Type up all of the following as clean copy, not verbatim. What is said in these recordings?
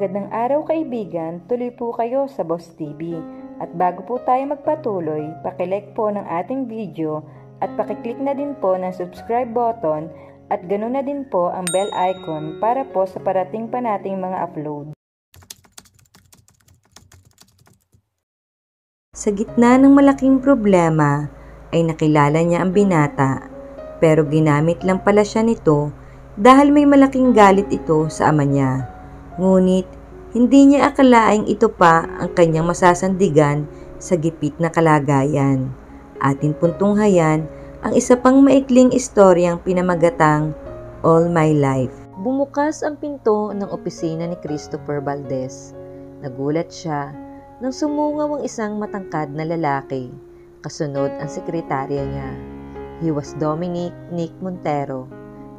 Magandang araw kaibigan, tuloy po kayo sa Boss TV. At bago po tayo magpatuloy, pakilike po ng ating video at pakiclick na din po ng subscribe button at ganoon na din po ang bell icon para po sa parating pa nating mga upload. Sa gitna ng malaking problema ay nakilala niya ang binata, pero ginamit lang pala siya nito dahil may malaking galit ito sa ama niya. Ngunit, hindi niya akalaing ito pa ang kanyang masasandigan sa gipit na kalagayan. Atin pong tunghayan ang isa pang maikling istoryang pinamagatang All My Life. Bumukas ang pinto ng opisina ni Christopher Valdez. Nagulat siya nang sumungaw ang isang matangkad na lalaki. Kasunod ang sekretarya niya. He was Dominic Nick Montero,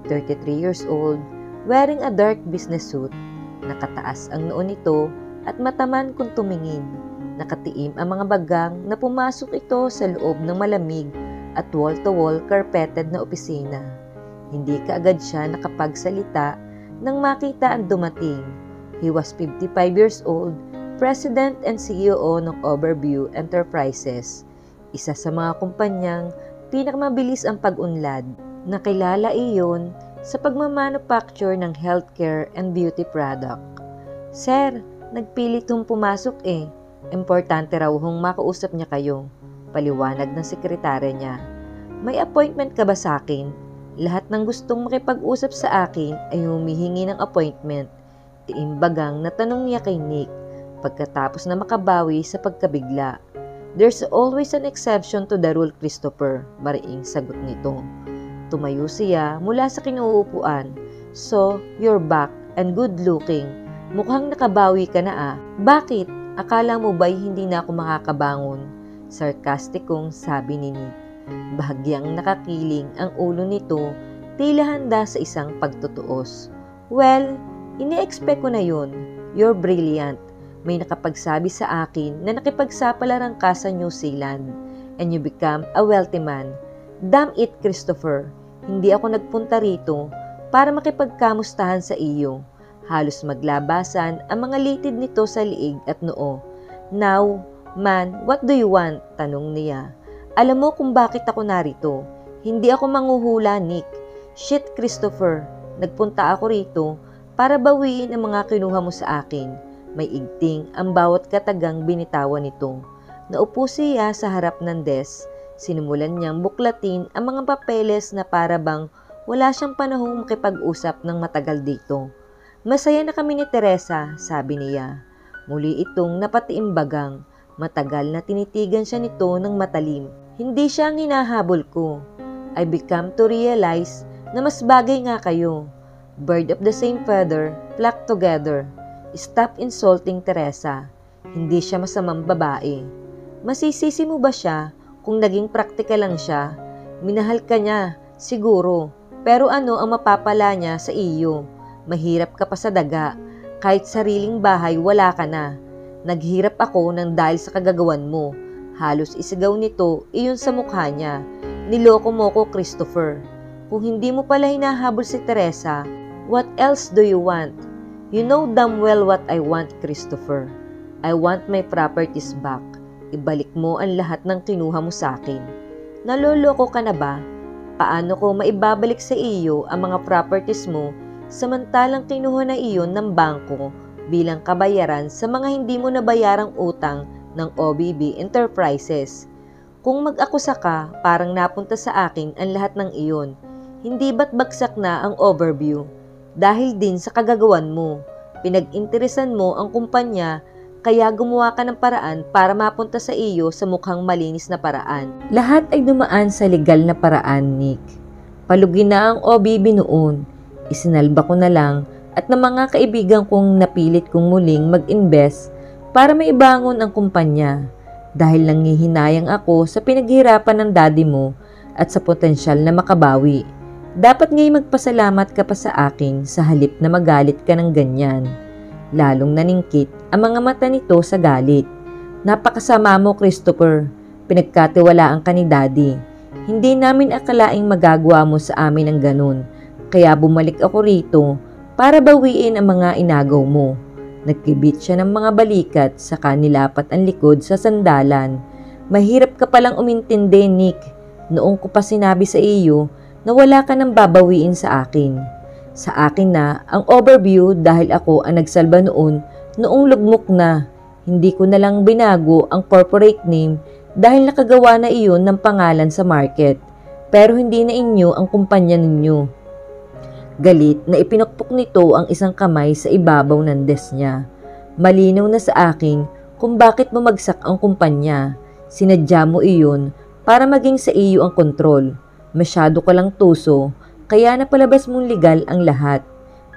33 years old, wearing a dark business suit. Nakataas ang noo nito at mataman kung tumingin. Nakatiim ang mga bagang na pumasok ito sa loob ng malamig at wall-to-wall carpeted na opisina. Hindi kaagad siya nakapagsalita nang makita ang dumating. He was 55 years old, President and CEO ng Overview Enterprises, isa sa mga kumpanyang pinakamabilis ang pag-unlad. Nakilala iyon sa pagmamanufacture ng healthcare and beauty product. Sir, nagpilit hong pumasok eh. Importante raw hong makausap niya kayo. Paliwanag ng sekretarya niya. May appointment ka ba sa akin? Lahat ng gustong makipag-usap sa akin ay humihingi ng appointment. Tiimbagang natanong niya kay Nick pagkatapos na makabawi sa pagkabigla. There's always an exception to the rule, Christopher. Mariing sagot nito. Tumayo siya mula sa kinuupuan. So, you're back and good looking. Mukhang nakabawi ka na ah. Bakit? Akala mo ba'y hindi na ako makakabangon? Sarkastikong sabi ni Nick. Bahagyang nakakiling ang ulo nito, tila handa sa isang pagtutuos. Well, ini-expect ko na yun. You're brilliant. May nakapagsabi sa akin na nakipagsapalaran ka sa New Zealand and you become a wealthy man. Damn it, Christopher. Hindi ako nagpunta rito para makipagkamustahan sa iyo. Halos maglabasan ang mga litid nito sa liig at noo. Now, man, what do you want? Tanong niya. Alam mo kung bakit ako narito. Hindi ako manghuhula, Nick. Shit, Christopher. Nagpunta ako rito para bawiin ang mga kinuha mo sa akin. May igting ang bawat katagang binitawan nito. Naupo siya sa harap ng desk. Sinimulan niyang buklatin ang mga papeles na para bang wala siyang panahong makipag-usap ng matagal dito. Masaya na kami ni Teresa, sabi niya. Muli itong napatiimbagang. Matagal na tinitigan siya nito ng matalim. Hindi siya ang hinahabol ko. I become to realize na mas bagay nga kayo. Bird of the same feather, flock together. Stop insulting Teresa. Hindi siya masamang babae. Masisisi mo ba siya kung naging praktikal lang siya? Minahal ka niya, siguro. Pero ano ang mapapala niya sa iyo? Mahirap ka pa sa daga. Kahit sariling bahay, wala ka na. Naghirap ako ng dahil sa kagagawan mo. Halos isigaw nito iyon sa mukha niya. Niloko mo ko, Christopher. Kung hindi mo pala hinahabol si Teresa, what else do you want? You know damn well what I want, Christopher. I want my properties back. Ibalik mo ang lahat ng kinuha mo sa akin. Naloloko ka na ba? Paano ko maibabalik sa iyo ang mga properties mo samantalang kinuha na iyon ng bangko bilang kabayaran sa mga hindi mo nabayarang utang ng OBB Enterprises? Kung mag-akusa ka, parang napunta sa akin ang lahat ng iyon. Hindi ba't bagsak na ang overview? Dahil din sa kagagawan mo. Pinag-interesan mo ang kumpanya kaya gumawa ka ng paraan para mapunta sa iyo sa mukhang malinis na paraan. Lahat ay dumaan sa legal na paraan, Nick. Palugi na ang OBB noon. Isinalba ko na lang at ng mga kaibigan kong napilit kong muling mag-invest para maibangon ang kumpanya. Dahil nangihinayang ako sa pinaghirapan ng daddy mo at sa potensyal na makabawi. Dapat nga'y magpasalamat ka pa sa akin sa halip na magalit ka ng ganyan. Lalong naningkit ang mga mata nito sa galit. Napakasama mo, Christopher. Pinagkatiwalaan ka ni Daddy. Hindi namin akalaing magagawa mo sa amin ang ganun. Kaya bumalik ako rito para bawiin ang mga inagaw mo. Nagkibit siya ng mga balikat saka nilapat ang likod sa sandalan. Mahirap ka palang umintindi, Nick. Noong ko pa sinabi sa iyo na wala ka nang babawiin sa akin. Sa akin na ang overview dahil ako ang nagsalba noong lugmok na. Hindi ko na lang binago ang corporate name dahil nakagawa na iyon ng pangalan sa market. Pero hindi na inyo ang kumpanya ninyo. Galit na ipinukpok nito ang isang kamay sa ibabaw ng desk niya. Malinaw na sa akin kung bakit bumagsak ang kumpanya. Sinadya mo iyon para maging sa iyo ang kontrol. Masyado ka lang tuso, kaya napalabas mong legal ang lahat.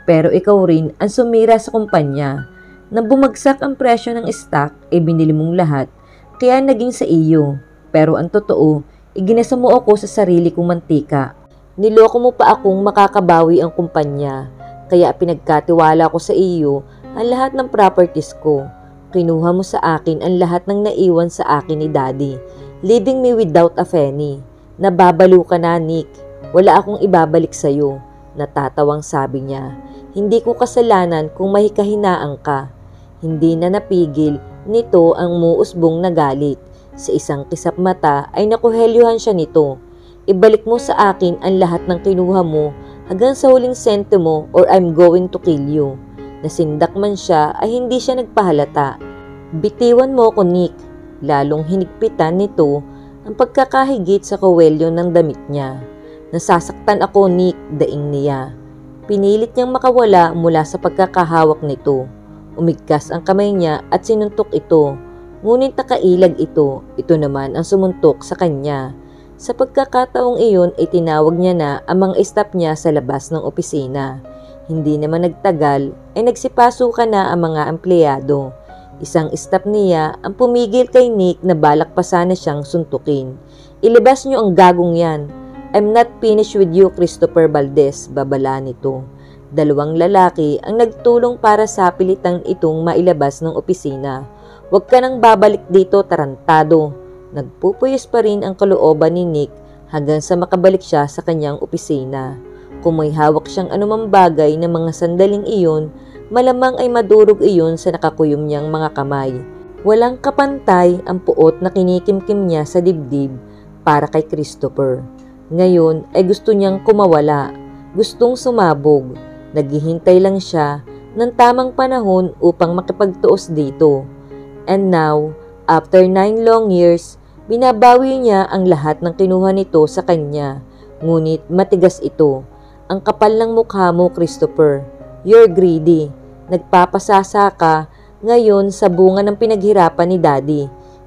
Pero ikaw rin ang sumira sa kumpanya. Nang bumagsak ang presyo ng stock, binili mong lahat, kaya naging sa iyo. Pero ang totoo, iginasa mo ako sa sarili kong mantika. Niloko mo pa akong makakabawi ang kumpanya, kaya pinagkatiwala ko sa iyo ang lahat ng properties ko. Kinuha mo sa akin ang lahat ng naiwan sa akin ni Daddy, leaving me without a penny. Nababalo ka na, Nick. Wala akong ibabalik sa iyo. Natatawang sabi niya. Hindi ko kasalanan kung mahikahinaan ka. Hindi na napigil nito ang muusbong na galit. Sa isang kisap mata ay nakuhelyuhan siya nito. Ibalik mo sa akin ang lahat ng kinuha mo hanggang sa huling sentimo or I'm going to kill you. Nasindak man siya ay hindi siya nagpahalata. Bitiwan mo ko, Nick. Lalong hinigpitan nito ang pagkakahigit sa kawelyo ng damit niya. Nasasaktan ako, Nick, daing niya. Pinilit niyang makawala mula sa pagkakahawak nito. Umigkas ang kamay niya at sinuntok ito. Ngunit nakailag ito. Ito naman ang sumuntok sa kanya. Sa pagkakataong iyon ay tinawag niya na ang mga staff niya sa labas ng opisina. Hindi naman nagtagal ay nagsipasukan na ang mga empleyado. Isang staff niya ang pumigil kay Nick na balak pa sana siyang suntukin. Ilabas niyo ang gagong yan. I'm not finished with you, Christopher Valdez, babala nito. Dalawang lalaki ang nagtulong para sa pilitang itong mailabas ng opisina. Huwag ka nang babalik dito, tarantado. Nagpupuyos pa rin ang kalooban ni Nick hanggang sa makabalik siya sa kanyang opisina. Kung may hawak siyang anumang bagay na mga sandaling iyon, malamang ay madurog iyon sa nakakuyom niyang mga kamay. Walang kapantay ang puot na kinikimkim niya sa dibdib para kay Christopher. Ngayon ay gusto niyang kumawala, gustong sumabog. Naghihintay lang siya ng tamang panahon upang makipagtuos dito. And now, after 9 long years, binabawi niya ang lahat ng kinuha nito sa kanya. Ngunit matigas ito. Ang kapal ng mukha mo, Christopher. You're greedy. Nagpapasasa ka ngayon sa bunga ng pinaghirapan ni Daddy.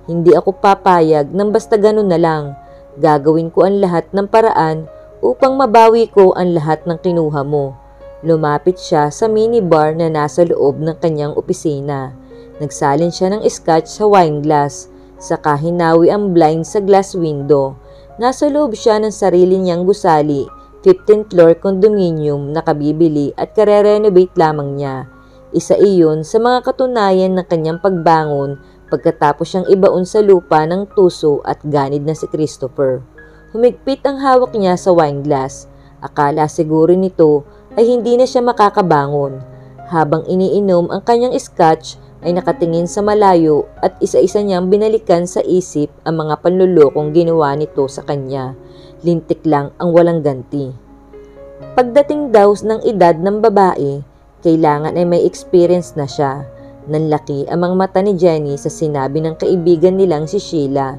Hindi ako papayag nang basta ganun na lang. Gagawin ko ang lahat ng paraan upang mabawi ko ang lahat ng kinuha mo. Lumapit siya sa minibar na nasa loob ng kanyang opisina. Nagsalin siya ng scotch sa wine glass. Saka hinawi ang blind sa glass window. Nasa loob siya ng sarili niyang gusali, 15th floor condominium na kabibili at kare-renovate lamang niya. Isa iyon sa mga katunayan ng kanyang pagbangon pagkatapos siyang ibaon sa lupa ng tuso at ganid na si Christopher. Humigpit ang hawak niya sa wine glass. Akala siguro nito ay hindi na siya makakabangon. Habang iniinom ang kanyang scotch, ay nakatingin sa malayo at isa-isa niyang binalikan sa isip ang mga panlulokong ginawa nito sa kanya. Lintik lang ang walang ganti. Pagdating daw ng edad ng babae, kailangan ay may experience na siya. Nanlaki ang mga mata ni Jenny sa sinabi ng kaibigan nilang si Sheila.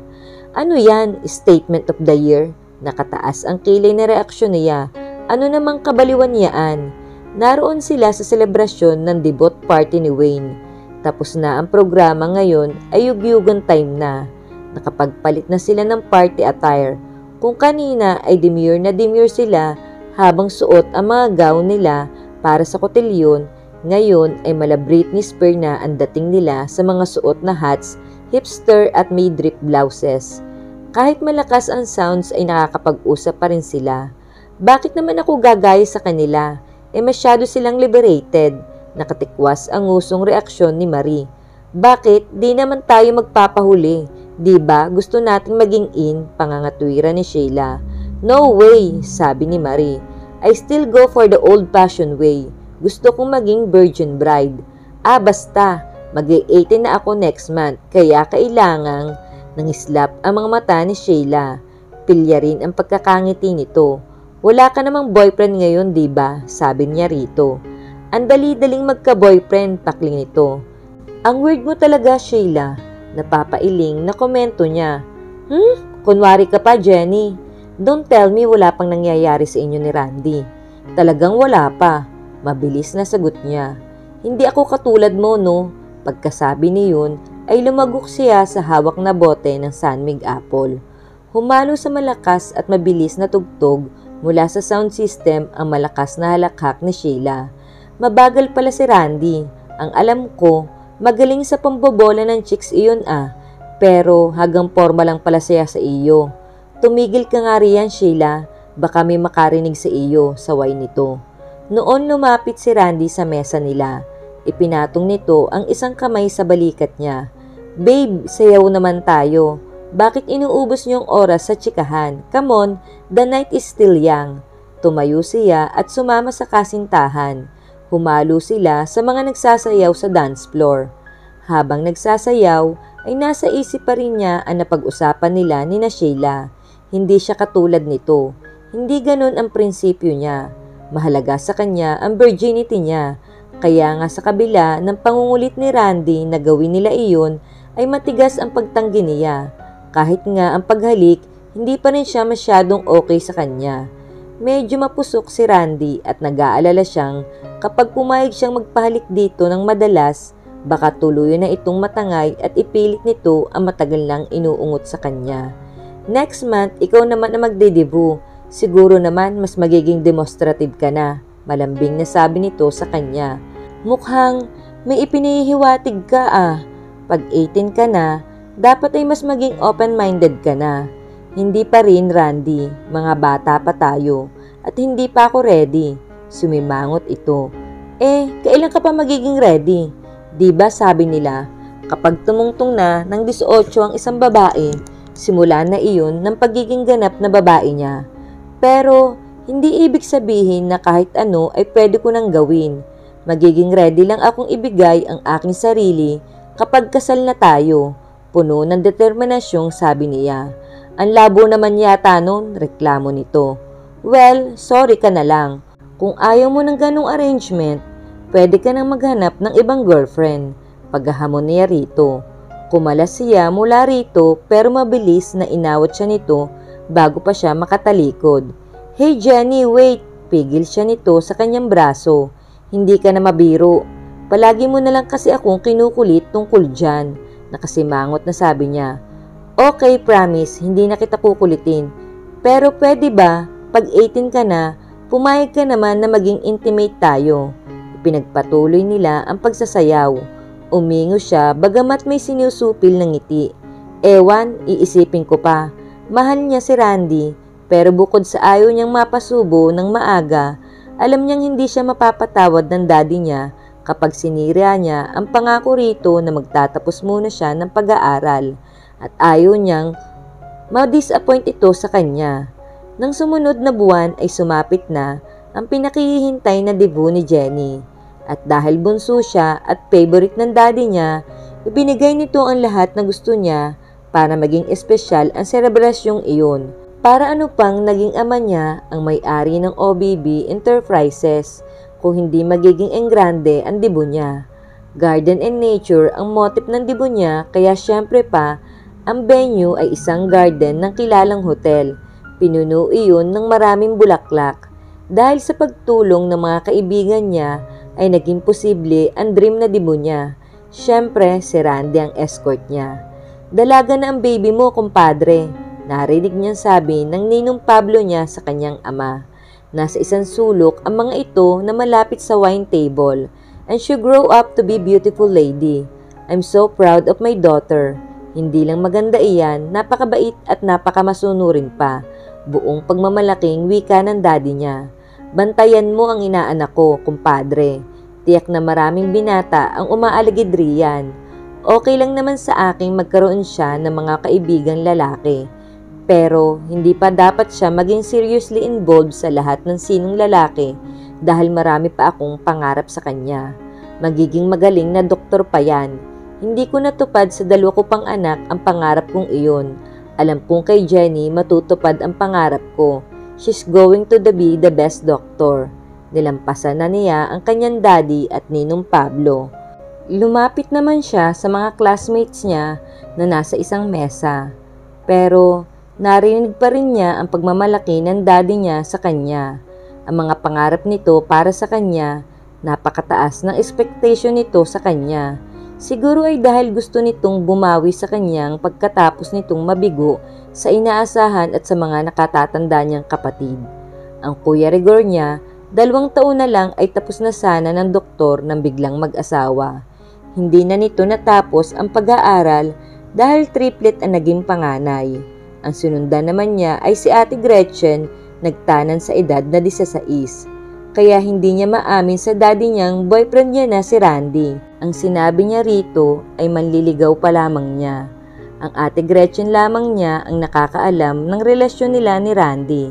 Ano yan? Statement of the year? Nakataas ang kilay na reaksyon niya. Ano namang kabaliwan niyaan? Naroon sila sa selebrasyon ng debut party ni Wayne. Tapos na ang programa ngayon ay yugyugan time na. Nakapagpalit na sila ng party attire. Kung kanina ay demure sila habang suot ang mga gown nila para sa kotelyon, ngayon ay mala Britney Spears na ang dating nila sa mga suot na hats, hipster at may drip blouses. Kahit malakas ang sounds ay nakakapag-usap pa rin sila. Bakit naman ako gagaya sa kanila? Masyado silang liberated. Nakatikwas ang ngusong reaksyon ni Marie. Bakit? Di naman tayo magpapahuli. Diba gusto nating maging in? Pangangatwira ni Sheila. No way, sabi ni Marie. I still go for the old-fashioned way. Gusto kong maging virgin bride. Basta, mag-18 na ako next month, kaya kailangang nangislap ang mga mata ni Sheila. Pilya rin ang pagkakangiti nito. Wala ka namang boyfriend ngayon, diba? Sabi niya rito. Ang dali-daling magka-boyfriend, pakling nito. Ang weird mo talaga, Sheila. Napapailing na komento niya. Kunwari ka pa, Jenny. Don't tell me wala pang nangyayari sa inyo ni Randy. Talagang wala pa. Mabilis na sagot niya. Hindi ako katulad mo, no? Pagkasabi niyon ay lumagok siya sa hawak na bote ng San-Mig apple. Humalo sa malakas at mabilis na tugtog mula sa sound system ang malakas na halakhak ni Sheila. Mabagal pala si Randy. Ang alam ko, magaling sa pambobola ng chicks iyon pero hanggang forma lang pala siya sa iyo. Tumigil ka nga riyan, Sheila. Baka may makarinig sa iyo, saway nito. Noon lumapit si Randy sa mesa nila. Ipinatong nito ang isang kamay sa balikat niya. Babe, sayaw naman tayo. Bakit inuubos niyong oras sa tsikahan? Come on, the night is still young. Tumayo siya at sumama sa kasintahan. Humalo sila sa mga nagsasayaw sa dance floor. Habang nagsasayaw, ay nasa isip pa rin niya ang napag-usapan nila ni Sheila. Hindi siya katulad nito. Hindi ganon ang prinsipyo niya. Mahalaga sa kanya ang virginity niya. Kaya nga sa kabila ng pangungulit ni Randy na gawin nila iyon, ay matigas ang pagtanggi niya. Kahit nga ang paghalik, hindi pa rin siya masyadong okay sa kanya. Medyo mapusok si Randy at nag-aalala siyang kapag pumayag siyang magpahalik dito ng madalas, baka tuluyan na itong matangay at ipilit nito ang matagal lang inuungot sa kanya. Next month, ikaw naman na magde-debut. Siguro naman mas magiging demonstrative ka na, malambing na sabi nito sa kanya. Mukhang may ipinihiwatig ka Pag 18 ka na, dapat ay mas maging open-minded ka na. Hindi pa rin, Randy. Mga bata pa tayo. At hindi pa ako ready. Sumimangot ito. Kailan ka pa magiging ready? Diba sabi nila, kapag tumungtong na ng 18 ang isang babae, simula na iyon ng pagiging ganap na babae niya. Pero, hindi ibig sabihin na kahit ano ay pwede ko nang gawin. Magiging ready lang akong ibigay ang aking sarili kapag kasal na tayo. Puno ng determinasyong sabi niya. Ang labo naman yata nun, reklamo nito. Well, sorry ka na lang. Kung ayaw mo ng ganong arrangement, pwede ka nang maghanap ng ibang girlfriend. Paghahamon niya rito. Kumalas siya mula rito pero mabilis na inawat siya nito bago pa siya makatalikod. Hey Jenny, wait! Pigil siya nito sa kanyang braso. Hindi ka na mabiro. Palagi mo na lang kasi akong kinukulit tungkol dyan. Nakasimangot na sabi niya. Okay, promise, hindi na kita kukulitin. Pero pwede ba, pag 18 ka na, pumayag ka naman na maging intimate tayo. Pinagpatuloy nila ang pagsasayaw. Umingo siya bagamat may sinusupil ng ngiti. Ewan, iisipin ko pa. Mahal niya si Randy, pero bukod sa ayaw niyang mapasubo ng maaga, alam niyang hindi siya mapapatawad ng daddy niya kapag sinira niya ang pangako rito na magtatapos muna siya ng pag-aaral at ayaw niyang ma-disappoint ito sa kanya. Nang sumunod na buwan ay sumapit na ang pinakihintay na debut ni Jenny at dahil bunso siya at favorite ng daddy niya, ibinigay nito ang lahat na gusto niya para maging espesyal ang selebrasyong iyon. Para ano pang naging ama niya ang may-ari ng OBB Enterprises kung hindi magiging engrande ang debut niya. Garden and nature ang motif ng debut niya kaya syempre pa ang venue ay isang garden ng kilalang hotel. Pinuno iyon ng maraming bulaklak. Dahil sa pagtulong ng mga kaibigan niya ay naging posible ang dream na debut niya. Syempre si Randy ang escort niya. Dalaga na ang baby mo, kumpadre. Narinig niyang sabi ng ninong Pablo niya sa kanyang ama. Nasa isang sulok ang mga ito na malapit sa wine table. And she grow up to be beautiful lady. I'm so proud of my daughter. Hindi lang maganda iyan, napakabait at napakamasunurin pa. Buong pagmamalaking wika ng daddy niya. Bantayan mo ang inaanak ko, kumpadre. Tiyak na maraming binata ang umaaligid riyan. Okay lang naman sa aking magkaroon siya ng mga kaibigang lalaki. Pero hindi pa dapat siya maging seriously involved sa lahat ng sinong lalaki dahil marami pa akong pangarap sa kanya. Magiging magaling na doktor pa yan. Hindi ko natupad sa 2 ko pang anak ang pangarap kong iyon. Alam kong kay Jenny matutupad ang pangarap ko. She's going to be the best doctor. Nilampasan na niya ang kanyang daddy at ninong Pablo. Lumapit naman siya sa mga classmates niya na nasa isang mesa. Pero narinig pa rin niya ang pagmamalaki ng daddy niya sa kanya. Ang mga pangarap nito para sa kanya, napakataas ng expectation nito sa kanya. Siguro ay dahil gusto nitong bumawi sa kanyang pagkatapos nitong mabigo sa inaasahan at sa mga nakatatanda niyang kapatid. Ang kuya Rigor niya, 2 taon na lang ay tapos na sana ng doktor nang biglang mag-asawa. Hindi na nito natapos ang pag-aaral dahil triplet ang naging panganay. Ang sinundan naman niya ay si Ate Gretchen, nagtanan sa edad na 16. Kaya hindi niya maamin sa daddy niyang boyfriend niya na si Randy. Ang sinabi niya rito ay manliligaw pa lamang niya. Ang Ate Gretchen lamang niya ang nakakaalam ng relasyon nila ni Randy.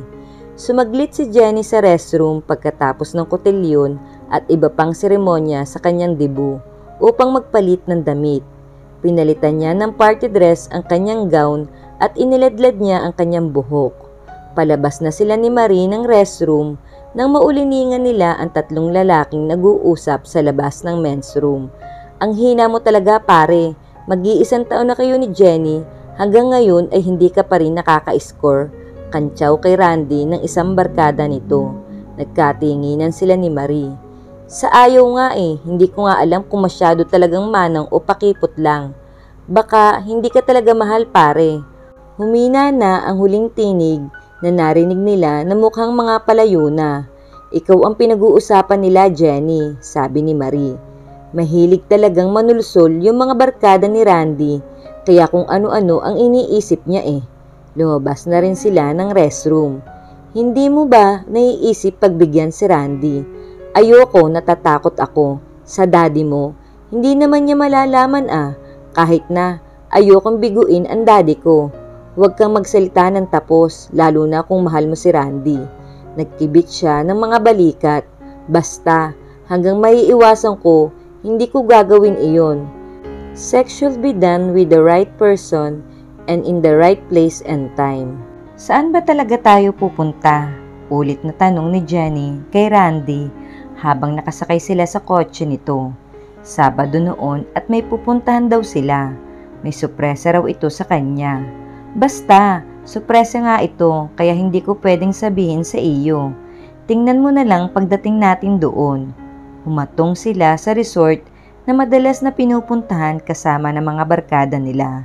Sumaglit si Jenny sa restroom pagkatapos ng kotelyon at iba pang seremonya sa kanyang debut upang magpalit ng damit. Pinalitan niya ng party dress ang kanyang gown at iniladlad niya ang kanyang buhok. Palabas na sila ni Marie ng restroom nang mauliningan nila ang 3 lalaking nag-uusap sa labas ng men's room. Ang hina mo talaga pare, mag-iisang taon na kayo ni Jenny, hanggang ngayon ay hindi ka pa rin nakaka-score. Kantsaw kay Randy ng isang barkada nito. Nagkatinginan sila ni Marie. Sa ayaw nga hindi ko nga alam kung masyado talagang manang o pakipot lang. Baka hindi ka talaga mahal pare. Humina na ang huling tinig na narinig nila na mukhang mga palayo na. Ikaw ang pinag-uusapan nila Jenny, sabi ni Marie. Mahilig talagang manulsol yung mga barkada ni Randy, kaya kung ano-ano ang iniisip niya Lumabas na rin sila ng restroom. Hindi mo ba naiisip pagbigyan si Randy? Ayoko, natatakot ako. Sa daddy mo, hindi naman niya malalaman Kahit na, ayokong biguin ang daddy ko. Huwag kang magsalita ng tapos, lalo na kung mahal mo si Randy. Nagkibit siya ng mga balikat. Basta, hanggang maiiwasan ko, hindi ko gagawin iyon. Sex should be done with the right person and in the right place and time. Saan ba talaga tayo pupunta? Ulit na tanong ni Jenny kay Randy habang nakasakay sila sa kotse nito. Sabado noon at may pupuntahan daw sila. May sorpresa raw ito sa kanya. Basta, sorpresa nga ito kaya hindi ko pwedeng sabihin sa iyo. Tingnan mo na lang pagdating natin doon. Humatong sila sa resort na madalas na pinupuntahan kasama ng mga barkada nila.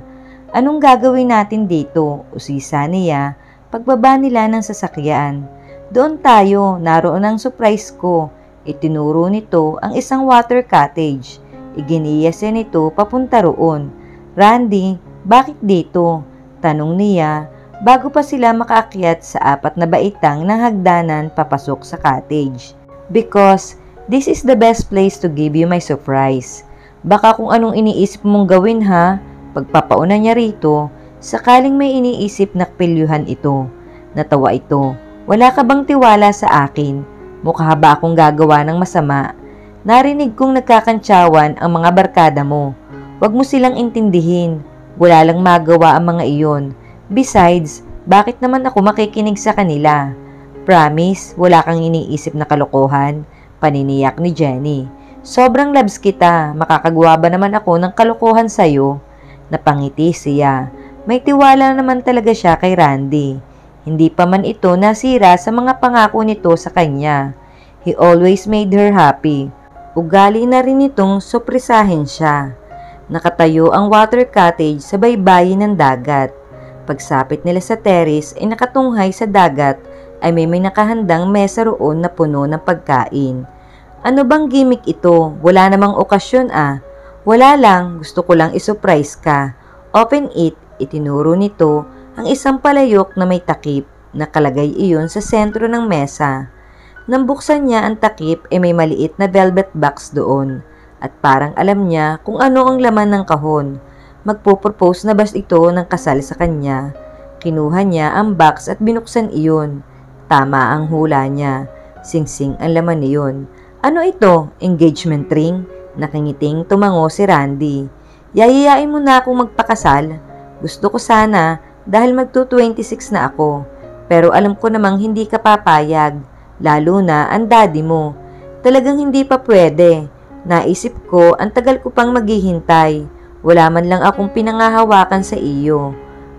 Anong gagawin natin dito? Usisa niya pagbaba nila ng sasakyan. Doon tayo, naroon ang surprise ko. Itinuro nito ang isang water cottage. Iginiyase nito papunta roon. Randy, bakit dito? Tanong niya bago pa sila makaakyat sa 4 na baitang ng hagdanan papasok sa cottage. Because this is the best place to give you my surprise. Baka kung anong iniisip mong gawin Pagpapauna niya rito, sakaling may iniisip na pilyuhan ito. Natawa ito. Wala ka bang tiwala sa akin? Mukha ba akong gagawa ng masama? Narinig kong nagkakantsawan ang mga barkada mo. Huwag mo silang intindihin. Wala lang magawa ang mga iyon. Besides, bakit naman ako makikinig sa kanila? Promise, wala kang iniisip na kalokohan? Paniniyak ni Jenny. Sobrang loves kita. Makakagawa ba naman ako ng kalokohan sa'yo? Napangiti siya. May tiwala naman talaga siya kay Randy. Hindi pa man ito nasira sa mga pangako nito sa kanya. He always made her happy. Ugali na rin itong supresahin siya. Nakatayo ang water cottage sa baybayin ng dagat. Pagsapit nila sa terrace ay nakatunghay sa dagat ay may nakahandang mesa roon na puno ng pagkain. Ano bang gimmick ito? Wala namang okasyon Wala lang, gusto ko lang isurprise ka. Open it, itinuro nito ang isang palayok na may takip. Nakalagay iyon sa sentro ng mesa. Nang buksan niya ang takip ay may maliit na velvet box doon. At parang alam niya kung ano ang laman ng kahon. Magpo-propose na ba ito ng kasal sa kanya? Kinuha niya ang box at binuksan iyon. Tama ang hula niya. Singsing ang laman niyon. Ano ito? Engagement ring? Nakangiting tumango si Randy. Yayayain mo na akong magpakasal. Gusto ko sana dahil magto-26 na ako. Pero alam ko namang hindi ka papayag. Lalo na ang daddy mo. Talagang hindi pa pwede. Naisip ko ang tagal ko pang maghihintay. Wala man lang akong pinangahawakan sa iyo.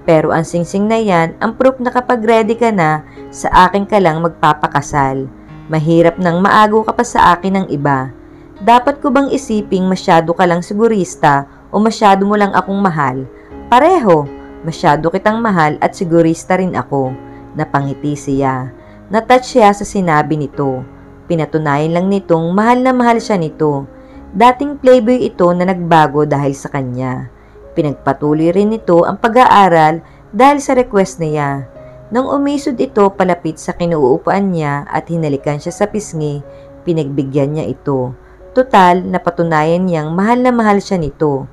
Pero ang singsing na yan ang proof na kapag ready ka na, sa akin ka lang magpapakasal. Mahirap nang maago ka pa sa akin ng iba. Dapat ko bang isiping masyado ka lang sigurista o masyado mo lang akong mahal? Pareho, masyado kitang mahal at sigurista rin ako. Napangiti siya. Natouch siya sa sinabi nito. Pinatunayan lang nitong mahal na mahal siya nito. Dating playboy ito na nagbago dahil sa kanya. Pinagpatuloy rin nito ang pag-aaral dahil sa request niya. Nang umisod ito palapit sa kinuupuan niya at hinalikan siya sa pisngi, pinagbigyan niya ito. Total, napatunayan niyang mahal na mahal siya nito.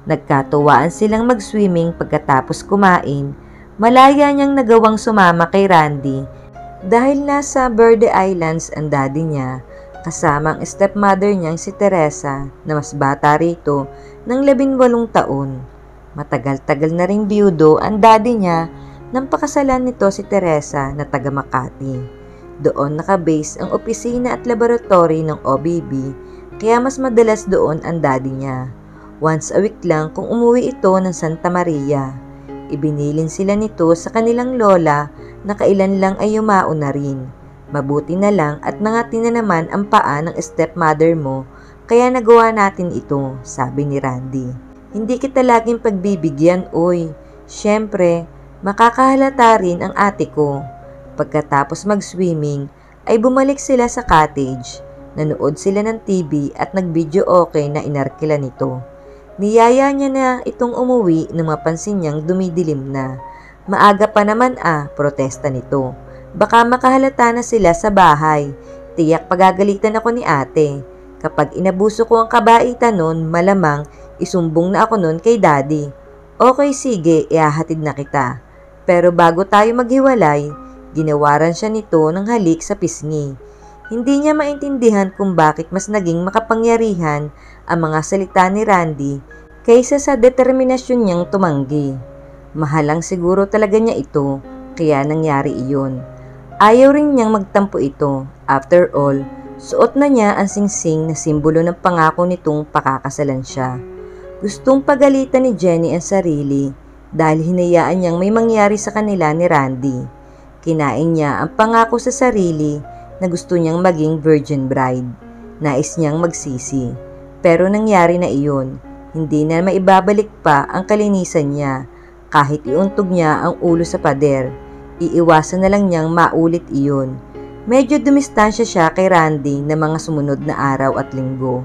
Nagkatuwaan silang mag-swimming pagkatapos kumain. Malaya niyang nagawang sumama kay Randy dahil nasa Verde Islands ang daddy niya kasama ang stepmother niyang si Teresa na mas bata rito ng 18 taon. Matagal-tagal na ring biyudo ang daddy niya nang pakasalan nito si Teresa na taga Makati. Doon nakabase ang opisina at laboratory ng OBB. Kaya mas madalas doon ang daddy niya. Once a week lang kung umuwi ito ng Santa Maria. Ibinilin sila nito sa kanilang lola na kailan lang ay yumao na rin. Mabuti na lang at nangati na naman ang paa ng stepmother mo, kaya nagawa natin ito, sabi ni Randy. Hindi kita laging pagbibigyan, oy. Siyempre, makakahalata rin ang ate ko. Pagkatapos mag-swimming, ay bumalik sila sa cottage. Nanood sila ng TV at nag-video okay na inarkila nito. Niyaya niya na itong umuwi nang mapansin niyang dumidilim na. Maaga pa naman protesta nito. Baka makahalata na sila sa bahay. Tiyak pagagalitan ako ni ate. Kapag inabuso ko ang kabaitan nun, malamang isumbong na ako nun kay daddy. Okay sige, ihahatid na kita. Pero bago tayo maghiwalay, ginawaran siya nito ng halik sa pisngi. Hindi niya maintindihan kung bakit mas naging makapangyarihan ang mga salita ni Randy kaysa sa determinasyon niyang tumanggi. Mahal lang siguro talaga niya ito, kaya nangyari iyon. Ayaw rin niyang magtampo ito. After all, suot na niya ang singsing na simbolo ng pangako nitong pakakasalan siya. Gustong pagalitan ni Jenny ang sarili dahil hinayaan niyang may mangyari sa kanila ni Randy. Kinain niya ang pangako sa sarili na gusto niyang maging virgin bride. Nais niyang magsisi. Pero nangyari na iyon. Hindi na maibabalik pa ang kalinisan niya. Kahit iuntog niya ang ulo sa pader, iiwasan na lang niyang maulit iyon. Medyo dumistansya siya kay Randy na mga sumunod na araw at linggo.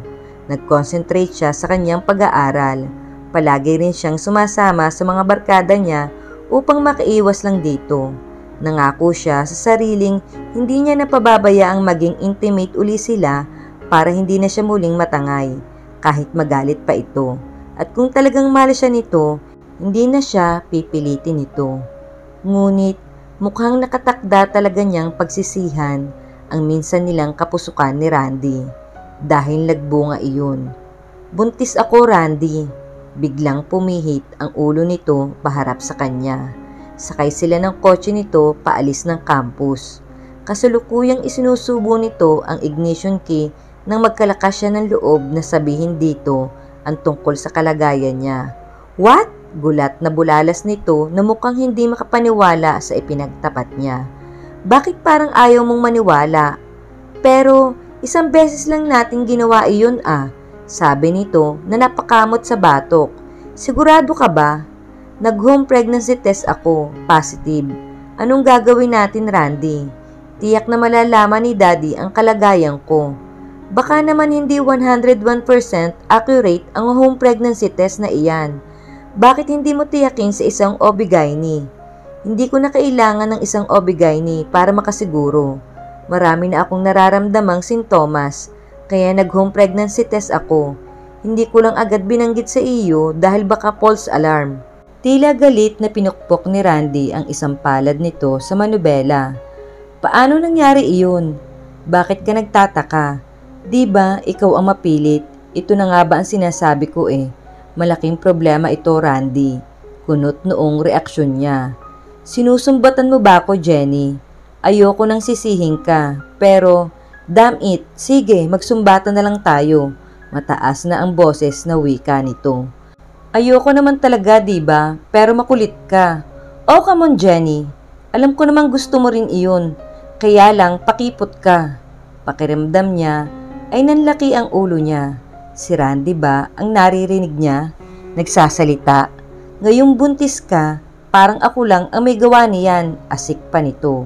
Nag-concentrate siya sa kanyang pag-aaral. Palagi rin siyang sumasama sa mga barkada niya upang makaiwas lang dito. Nangako siya sa sariling hindi niya napababayaang maging intimate uli sila para hindi na siya muling matangay, kahit magalit pa ito. At kung talagang mahal siya nito, hindi na siya pipilitin nito. Ngunit mukhang nakatakda talaga niyang pagsisihan ang minsan nilang kapusukan ni Randy. Dahil nagbunga iyon. Buntis ako, Randy. Biglang pumihit ang ulo nito paharap sa kanya. Sakay sila ng kotse nito paalis ng campus. Kasalukuyang isinusubo nito ang ignition key nang magkalakas siya ng loob na sabihin dito ang tungkol sa kalagayan niya. What? Gulat na bulalas nito na mukhang hindi makapaniwala sa ipinagtapat niya. Bakit parang ayaw mong maniwala? Pero isang beses lang natin ginawa iyon sabi nito na napakamot sa batok. Sigurado ka ba? Nag-home pregnancy test ako, positive. Anong gagawin natin, Randy? Tiyak na malalaman ni Daddy ang kalagayan ko. Baka naman hindi 101% accurate ang home pregnancy test na iyan. Bakit hindi mo tiyakin sa isang OB-GYN? Hindi ko na kailangan ng isang OB-GYN para makasiguro. Marami na akong nararamdamang sintomas, kaya nag-home pregnancy test ako. Hindi ko lang agad binanggit sa iyo dahil baka false alarm. Tila galit na pinukpok ni Randy ang isang palad nito sa manubela. Paano nangyari iyon? Bakit ka nagtataka? Di ba ikaw ang mapilit? Ito na nga ba ang sinasabi ko eh. Malaking problema ito, Randy. Kunot noong reaksyon niya. Sinusumbatan mo ba ako, Jenny? Ayoko nang sisihin ka, pero damn it, sige, magsumbatan na lang tayo. Mataas na ang boses na wika nito. Ayoko naman talaga, diba? Pero makulit ka. Oh, come on, Jenny. Alam ko namang gusto mo rin iyon. Kaya lang, pakipot ka. Pakiramdam niya ay nanlaki ang ulo niya. Si Randy ba ang naririnig niya? Nagsasalita. Ngayong buntis ka, parang ako lang ang may gawa niyan. Asik pa nito.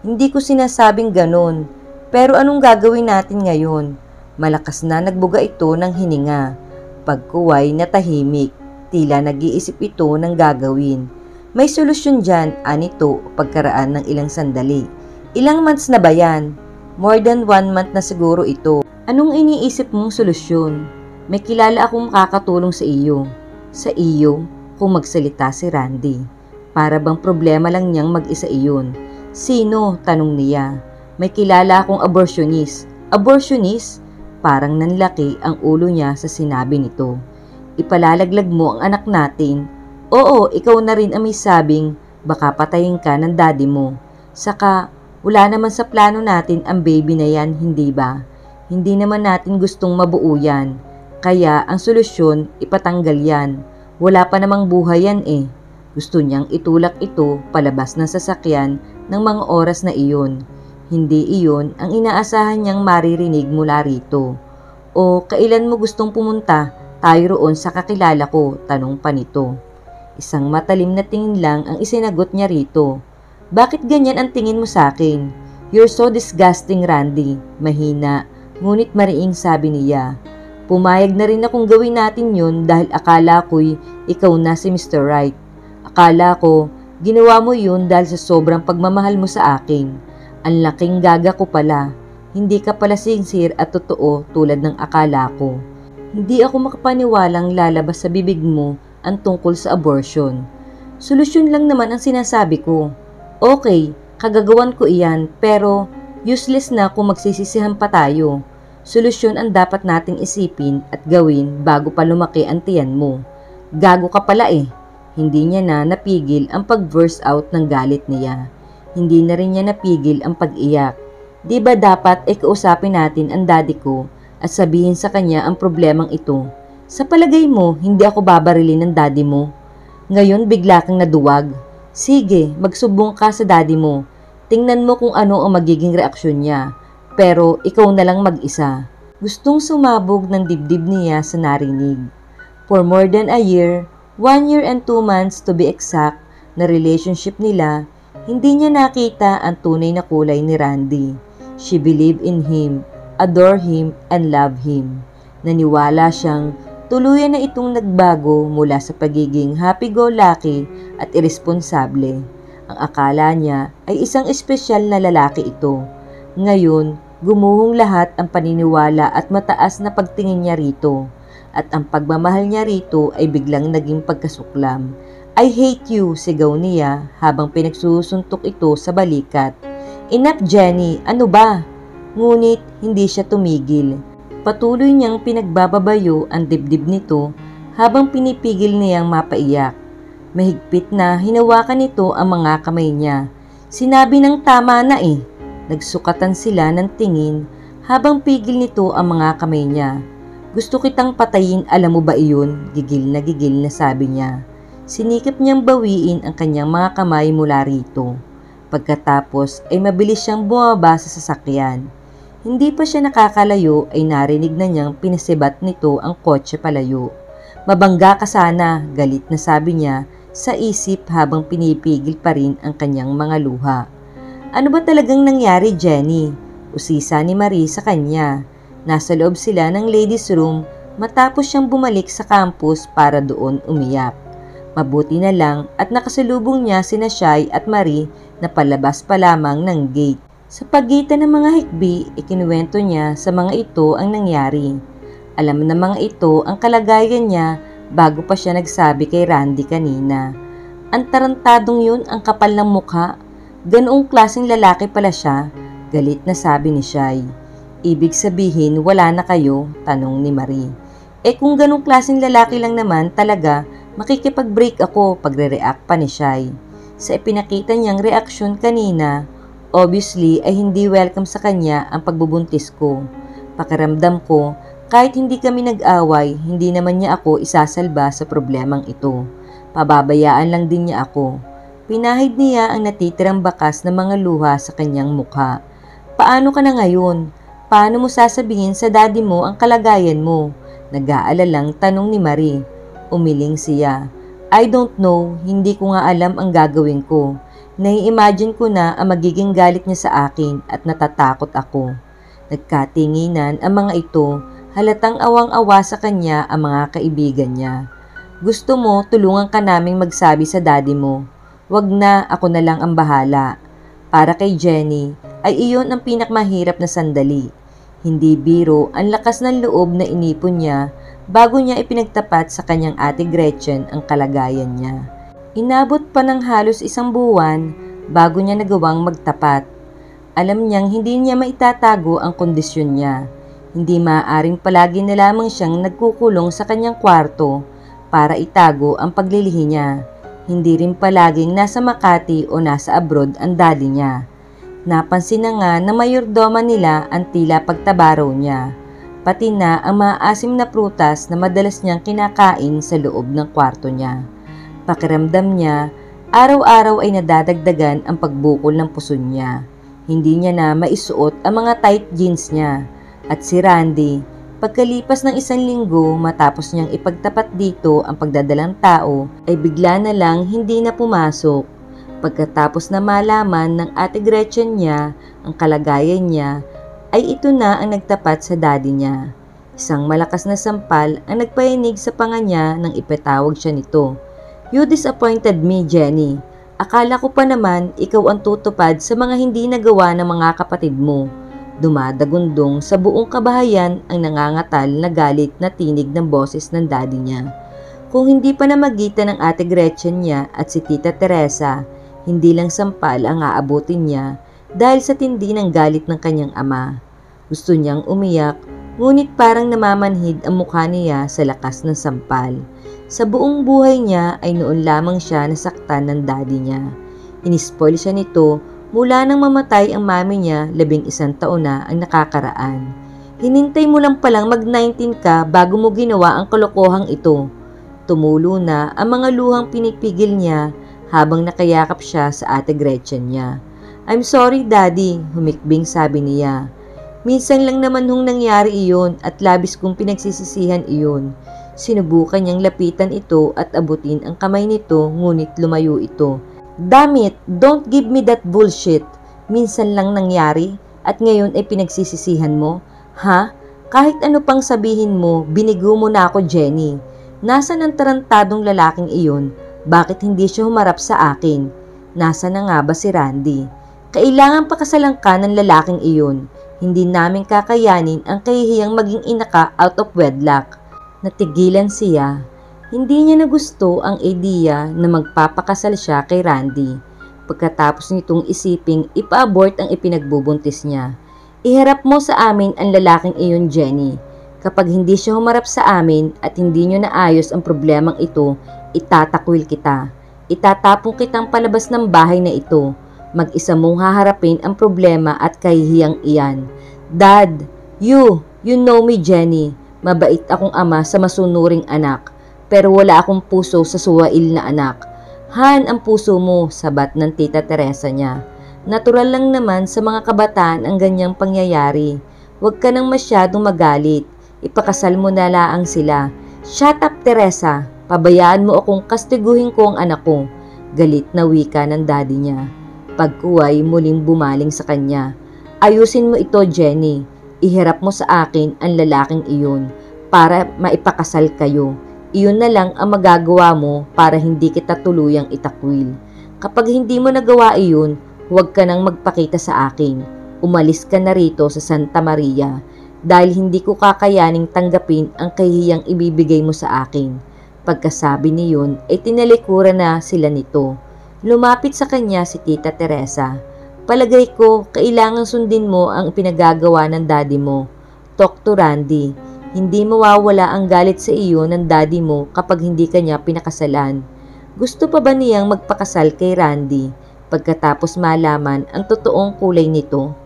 Hindi ko sinasabing ganun. Pero anong gagawin natin ngayon? Malakas na nagbuga ito ng hininga. Pagkuway na tahimik. Tila nag-iisip ito ng gagawin. May solusyon dyan, anito, pagkaraan ng ilang sandali. Ilang months na ba yan? More than 1 month na siguro ito. Anong iniisip mong solusyon? May kilala akong makakatulong sa iyo. Sa iyo? Kung magsalita si Randy. Para bang problema lang niyang mag-isa iyon. Sino? Tanong niya. May kilala akong abortionist. Abortionist? Parang nanlaki ang ulo niya sa sinabi nito. Ipalalaglag mo ang anak natin. Oo, ikaw na rin ang may sabing baka patayin ka ng daddy mo. Saka, wala naman sa plano natin ang baby na yan, hindi ba? Hindi naman natin gustong mabuo yan. Kaya, ang solusyon, ipatanggal yan. Wala pa namang buhay yan eh. Gusto niyang itulak ito palabas ng sasakyan ng mga oras na iyon. Hindi iyon ang inaasahan niyang maririnig mula rito. O, kailan mo gustong pumunta? Tayo roon sa kakilala ko, tanong pa nito. Isang matalim na tingin lang ang isinagot niya rito. Bakit ganyan ang tingin mo sa akin? You're so disgusting, Randy. Mahina, ngunit mariing sabi niya. Pumayag na rin akong gawin natin yun dahil akala ko'y ikaw na si Mr. Right. Akala ko, ginawa mo yun dahil sa sobrang pagmamahal mo sa akin. Ang laking gaga ko pala. Hindi ka pala sincere at totoo tulad ng akala ko. Hindi ako makapaniwalang lalabas sa bibig mo ang tungkol sa abortion. Solusyon lang naman ang sinasabi ko. Okay, kagagawan ko iyan, pero useless na kung magsisisihan pa tayo. Solusyon ang dapat nating isipin at gawin bago pa lumaki ang tiyan mo. Gago ka pala eh. Hindi niya na napigil ang pag-burst out ng galit niya. Hindi na rin niya napigil ang pag-iyak. Di ba dapat kausapin natin ang daddy ko at sabihin sa kanya ang problemang ito? Sa palagay mo, hindi ako babarilin ng daddy mo? Ngayon bigla kang naduwag. Sige, magsubong ka sa daddy mo. Tingnan mo kung ano ang magiging reaksyon niya. Pero ikaw na lang mag-isa. Gustong sumabog ng dibdib niya sa narinig. For more than a year, 1 year and 2 months to be exact, na relationship nila, hindi niya nakita ang tunay na kulay ni Randy. She believed in him, adore him, and love him. Naniwala siyang tuluyan na itong nagbago mula sa pagiging happy-go-lucky at irresponsable. Ang akala niya ay isang espesyal na lalaki ito. Ngayon, gumuhong lahat ang paniniwala at mataas na pagtingin niya rito. At ang pagmamahal niya rito ay biglang naging pagkasuklam. I hate you, sigaw niya habang pinagsusuntok ito sa balikat. Enough, Jenny, ano ba? Ngunit hindi siya tumigil. Patuloy niyang pinagbababayo ang dibdib nito habang pinipigil niyang mapaiyak. Mahigpit na hinawakan nito ang mga kamay niya. Sinabi ng tama na eh. Nagsukatan sila ng tingin habang pigil nito ang mga kamay niya. Gusto kitang patayin, alam mo ba iyon? Gigil na sabi niya. Sinikap niyang bawiin ang kanyang mga kamay mula rito. Pagkatapos ay mabilis siyang bumaba sa sasakyan. Hindi pa siya nakakalayo ay narinig na niyang pinasibat nito ang kotse palayo. Mabangga ka sana, galit na sabi niya sa isip habang pinipigil pa rin ang kanyang mga luha. Ano ba talagang nangyari, Jenny? Usisa ni Marie sa kanya. Nasa loob sila ng ladies' room matapos siyang bumalik sa campus para doon umiyak. Mabuti na lang at nakasalubong niya sina Shai at Marie na palabas pa lamang ng gate. Sa pagitan ng mga hikbi, ikinuwento niya sa mga ito ang nangyari. Alam ng mga ito ang kalagayan niya bago pa siya nagsabi kay Randy kanina. Ang tarantadong yun, ang kapal ng mukha. Ganoong klaseng lalaki pala siya, galit na sabi ni Shai. Ibig sabihin wala na kayo, tanong ni Marie. Eh kung ganong klaseng lalaki lang naman talaga, makikipag-break ako, pagre-react pa ni Shai. Sa ipinakita niyang reaksyon kanina, obviously ay hindi welcome sa kanya ang pagbubuntis ko. Pakiramdam ko, kahit hindi kami nag-away, hindi naman niya ako isasalba sa problemang ito. Pababayaan lang din niya ako. Pinahid niya ang natitirang bakas ng mga luha sa kanyang mukha. Paano ka na ngayon? Paano mo sasabihin sa daddy mo ang kalagayan mo? Nag-aalalang tanong ni Marie. Umiling siya. I don't know, hindi ko nga alam ang gagawin ko. Nai-imagine ko na ang magiging galit niya sa akin at natatakot ako. Nagkatinginan ang mga ito, halatang awang-awa sa kanya ang mga kaibigan niya. Gusto mo, tulungan ka naming magsabi sa daddy mo. Wag na, ako na lang ang bahala. Para kay Jenny, ay iyon ang pinakmahirap na sandali. Hindi biro ang lakas ng loob na inipon niya bago niya ipinagtapat sa kanyang ate Gretchen ang kalagayan niya. Inabot pa ng halos 1 buwan bago niya nagawang magtapat. Alam niyang hindi niya maitatago ang kondisyon niya. Hindi maaaring palagi na lamang siyang nagkukulong sa kanyang kwarto para itago ang paglilihi niya. Hindi rin palaging nasa Makati o nasa abroad ang daddy niya. Napansin na nga na mayordoma nila ang tila pagtabaraw niya, pati na ang maasim na prutas na madalas niyang kinakain sa loob ng kwarto niya. Pakiramdam niya, araw-araw ay nadadagdagan ang pagbukol ng puson niya. Hindi niya na maisuot ang mga tight jeans niya. At si Randy, pagkalipas ng 1 linggo matapos niyang ipagtapat dito ang pagdadalang tao, ay bigla na lang hindi na pumasok. Pagkatapos na malaman ng ate Gretchen niya ang kalagayan niya, ay ito na ang nagtapat sa daddy niya. Isang malakas na sampal ang nagpayanig sa panga niya nang ipatawag siya nito. You disappointed me, Jenny. Akala ko pa naman ikaw ang tutupad sa mga hindi nagawa ng mga kapatid mo. Dumadagundong sa buong kabahayan ang nangangatal na galit na tinig ng boses ng daddy niya. Kung hindi pa namagitan ng ate Gretchen niya at si Tita Teresa, hindi lang sampal ang aabutin niya dahil sa tindi ng galit ng kanyang ama. Gusto niyang umiyak, ngunit parang namamanhid ang mukha niya sa lakas ng sampal. Sa buong buhay niya ay noon lamang siya nasaktan ng daddy niya. Inispoil siya nito mula nang mamatay ang mami niya 11 taon na ang nakakaraan. Hinintay mo lang palang mag-19 ka bago mo ginawa ang kalokohang ito. Tumulo na ang mga luhang pinipigil niya habang nakayakap siya sa ate Gretchen niya. I'm sorry, Daddy, humikbing sabi niya. Minsan lang naman hong nangyari iyon at labis kong pinagsisisihan iyon. Sinubukan niyang lapitan ito at abutin ang kamay nito ngunit lumayo ito. Damn it, don't give me that bullshit. Minsan lang nangyari at ngayon ay pinagsisisihan mo? Ha? Kahit ano pang sabihin mo, binigo mo na ako, Jenny. Nasaan ang tarantadong lalaking iyon? Bakit hindi siya humarap sa akin? Nasa na nga ba si Randy? Kailangan pakasalan ka ng lalaking iyon. Hindi namin kakayanin ang kahihiyang maging ina ka out of wedlock. Natigilan siya. Hindi niya na gusto ang idea na magpapakasal siya kay Randy. Pagkatapos nitong isiping ipa-abort ang ipinagbubuntis niya. Iharap mo sa amin ang lalaking iyon, Jenny. Kapag hindi siya humarap sa amin at hindi niyo naayos ang problemang ito, itatakwil kita. Itatapong kitang palabas ng bahay na ito. Mag-isa mong haharapin ang problema at kahihiyang iyan. Dad, you know me, Jenny. Mabait akong ama sa masunuring anak. Pero wala akong puso sa suwail na anak. Han ang puso mo, sabat ng Tita Teresa niya. Natural lang naman sa mga kabataan ang ganyang pangyayari. Huwag ka nang masyadong magalit. Ipakasal mo na laang sila. Shut up, Teresa. Pabayaan mo akong kastiguhin ko ang anak ko. Galit na wika ng daddy niya. Pagkuway muling bumaling sa kanya. Ayusin mo ito, Jenny. Ihirap mo sa akin ang lalaking iyon para maipakasal kayo. Iyon na lang ang magagawa mo para hindi kita tuluyang itakwil. Kapag hindi mo nagawa iyon, huwag ka nang magpakita sa akin. Umalis ka na rito sa Santa Maria dahil hindi ko kakayaning tanggapin ang kahihiyang ibibigay mo sa akin. Pagkasabi niyon ay tinalikuran na sila nito. Lumapit sa kanya si Tita Teresa. Palagay ko, kailangang sundin mo ang pinagagawa ng daddy mo. Talk to Randy. Hindi mawawala ang galit sa iyo ng daddy mo kapag hindi kanya pinakasalan. Gusto pa ba niyang magpakasal kay Randy pagkatapos malaman ang totoong kulay nito?